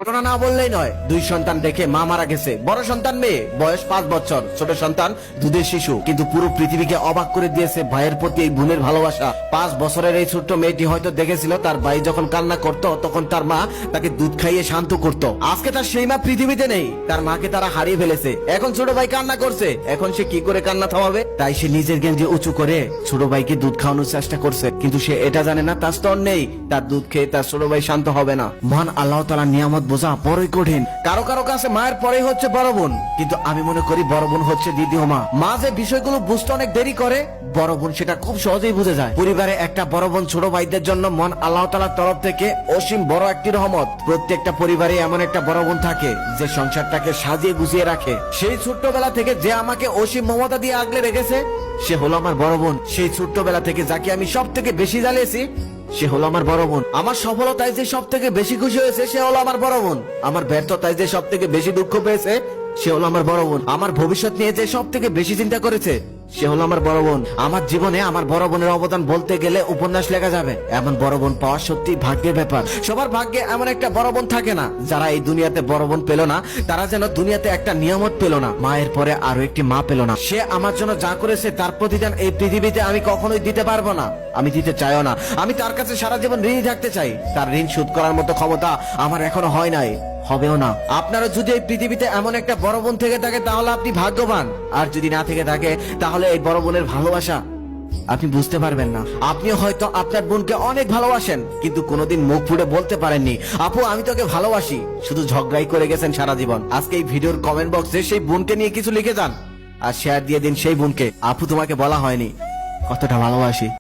ঘটনা না বললেই নয়, 2 সন্তান দেখে মা মারা গেছে। বড় সন্তান মেয়ে, বয়স 5 বছর, ছোট সন্তান দুধের শিশু। কিন্তু পুরো পৃথিবীকে অবাক করে দিয়েছে ভাইয়ের প্রতি এই বোনের ভালোবাসা। 5 বছরের এই ছোট্ট মেয়েটি হয়তো দেখেছিল তার ভাই যখন কান্না করতো তখন তার মা তাকে দুধ খাইয়ে শান্ত করতো। আজকে তার সেই মা পৃথিবীতে নেই, তার মাকে তারা হারিয়ে ফেলেছে। এখন ছোট ভাই কান্না করছে, এখন সে কি করে কান্না থামাবে? তাই সে নিজের গেঞ্জি উঁচু করে ছোট ভাইকে দুধ খাওয়ানোর চেষ্টা করছে, কিন্তু সে এটা জানে না তার স্তর নেই, তার দুধ খেয়ে তার ছোট ভাই শান্ত হবে না। মহান আল্লাহ তাআলার নিয়ামত বোঝা বড়ই কঠিন। কারো কারো কাছে মায়ের পরেই হচ্ছে বড় বোন, কিন্তু আমি মনে করি বড় বোন হচ্ছে দ্বিতীয় মা। মা যে বিষয়গুলো বুঝতে অনেক দেরি করে, বড় বোন সেটা খুব সহজেই বুঝে যায়। পরিবারে একটা বড় বোন ছোট ভাইদের জন্য মন আল্লাহ তাআলার তরফ থেকে অসীম বড় একটি রহমত। প্রত্যেকটা পরিবারে এমন একটা বড় বোন থাকে যে সংসারটাকে সাজিয়ে গুছিয়ে রাখে। সেই ছোট্টবেলা থেকে যে আমাকে অসীম মমতা দিয়ে আগলে রেখেছে সে হলো আমার বড় বোন। সেই ছোট্টবেলা থেকে যাকে আমি সব থেকে বেশি জ্বালিয়েছি সে হলো আমার বড় বোন। আমার সফলতায় যে সব থেকে বেশি খুশি হয়েছে সে হলো আমার বড় বোন। আমার ব্যর্থতায় যে সব থেকে বেশি দুঃখ পেয়েছে সে হলো আমার বড় বোন। আমার ভবিষ্যৎ নিয়ে যে সব থেকে বেশি চিন্তা করেছে সে হলো আমার বড় বোন। আমার জীবনে আমার বড় বোনের অবদান বলতে গেলে উপন্যাস লেখা যাবে। এমন বড় বোন পাওয়া সত্যি ভাগ্যের ব্যাপার। সবার ভাগ্যে এমন একটা বড় বোন থাকে না। যারা এই দুনিয়াতে বড় বোন পেল না তারা যেন দুনিয়াতে একটা নিয়ামত পেল না, মায়ের পরে আরো একটি মা পেল না। সে আমার জন্য যা করেছে তার প্রতিদান এই পৃথিবীতে আমি কখনোই দিতে পারবো না, আমি দিতে চাইও না। আমি তার কাছে সারা জীবন ঋণী থাকতে চাই। তার ঋণ শোধ করার মতো ক্ষমতা আমার এখনো হয় নাই, হবেও না। আপনারা যদি এই পৃথিবীতে এমন একটা বড় বোন থেকে থাকে তাহলে আপনি ভাগ্যবান, আর যদি না থেকে থাকে তাহলে এই বড় বোনের ভালোবাসা আপনি বুঝতে পারবেন না। আপনিও হয়তো আপনার বোনকে অনেক ভালোবাসেন কিন্তু কোনোদিন মুখ ফুটে বলতে পারেননি আপু আমি তোকে ভালোবাসি, শুধু ঝগড়াই করে গেছেন সারা জীবন। আজকে এই ভিডিওর কমেন্ট বক্সে সেই বোনকে নিয়ে কিছু লিখে যান আর শেয়ার দিয়ে দিন সেই বোনকে, আপু তোমাকে বলা হয়নি কতটা ভালোবাসি।